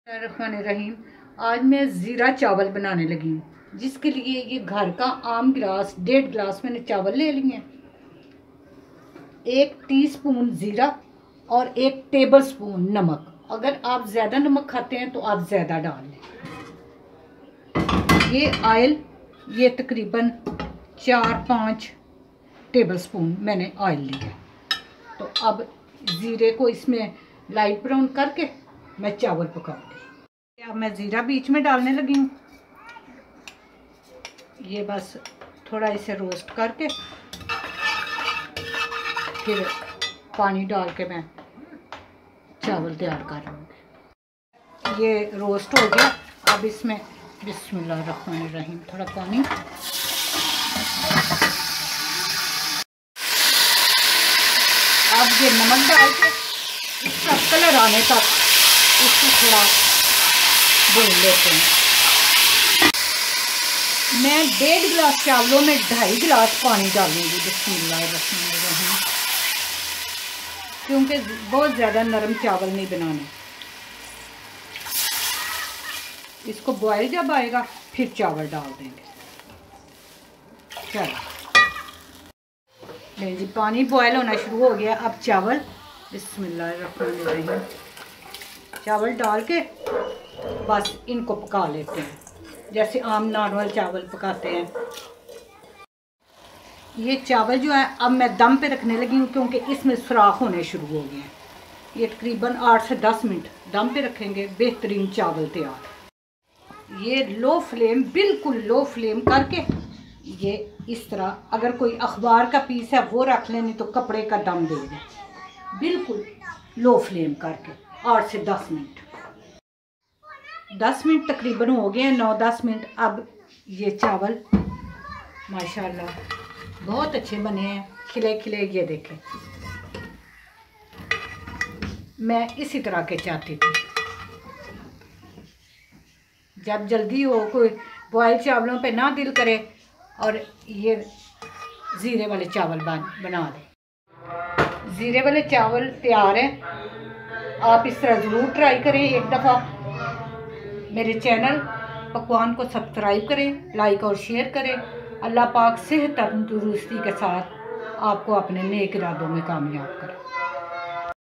रहीम। आज मैं ज़ीरा चावल बनाने लगी हूँ, जिसके लिए ये घर का आम गिलास 1.5 गिलास मैंने चावल ले लिए हैं। 1 टीस्पून ज़ीरा और 1 टेबलस्पून नमक। अगर आप ज़्यादा नमक खाते हैं तो आप ज़्यादा डाल लें। ये ऑयल, ये तकरीबन 4-5 टेबलस्पून मैंने ऑयल लिया। तो अब ज़ीरे को इसमें लाइट ब्राउन करके मैं चावल पकाऊंगी। अब मैं ज़ीरा बीच में डालने लगी हूँ। ये बस थोड़ा इसे रोस्ट करके फिर पानी डाल के मैं चावल तैयार कर लूँगी। ये रोस्ट हो गया। अब इसमें बिस्मिल्लाहिर्रहमानिर्रहीम थोड़ा पानी, अब ये नमक डाल के इसका कलर आने तक इसको थोड़ा भून लेते हैं। मैं 1.5 गिलास चावलों में 2.5 गिलास पानी डालूंगी। बिस्मिल्लाहिर्रहमानिर्रहीम, क्योंकि बहुत ज़्यादा नरम चावल नहीं बनाने। इसको बॉयल जब आएगा फिर चावल डाल देंगे। चलो नहीं जी, पानी बॉयल होना शुरू हो गया। अब चावल, बिस्मिल्लाहिर्रहमानिर्रहीम, चावल डाल के बस इनको पका लेते हैं जैसे आम नॉर्मल चावल पकाते हैं। ये चावल जो है अब मैं दम पे रखने लगी हूँ, क्योंकि इसमें सुराख होने शुरू हो गए हैं। ये तकरीबन 8 से 10 मिनट दम पे रखेंगे, बेहतरीन चावल तैयार। ये लो फ्लेम, बिल्कुल लो फ्लेम करके ये इस तरह, अगर कोई अखबार का पीस है वो रख लें, नहीं तो कपड़े का दम दे दें। बिल्कुल लो फ्लेम करके 8 से 10 मिनट। 10 मिनट तकरीबन हो गए हैं, 9-10 मिनट। अब ये चावल माशाल्लाह बहुत अच्छे बने हैं, खिले खिले। ये देखें, मैं इसी तरह के चाहती थी। जब जल्दी हो, कोई बॉयल चावलों पे ना दिल करे, और ये ज़ीरे वाले चावल बना दें। ज़ीरे वाले चावल तैयार हैं। आप इस तरह ज़रूर ट्राई करें एक दफ़ा। मेरे चैनल पकवान को सब्सक्राइब करें, लाइक और शेयर करें। अल्लाह पाक सेहत तंदुरुस्ती के साथ आपको अपने नेक इरादों में कामयाब करें।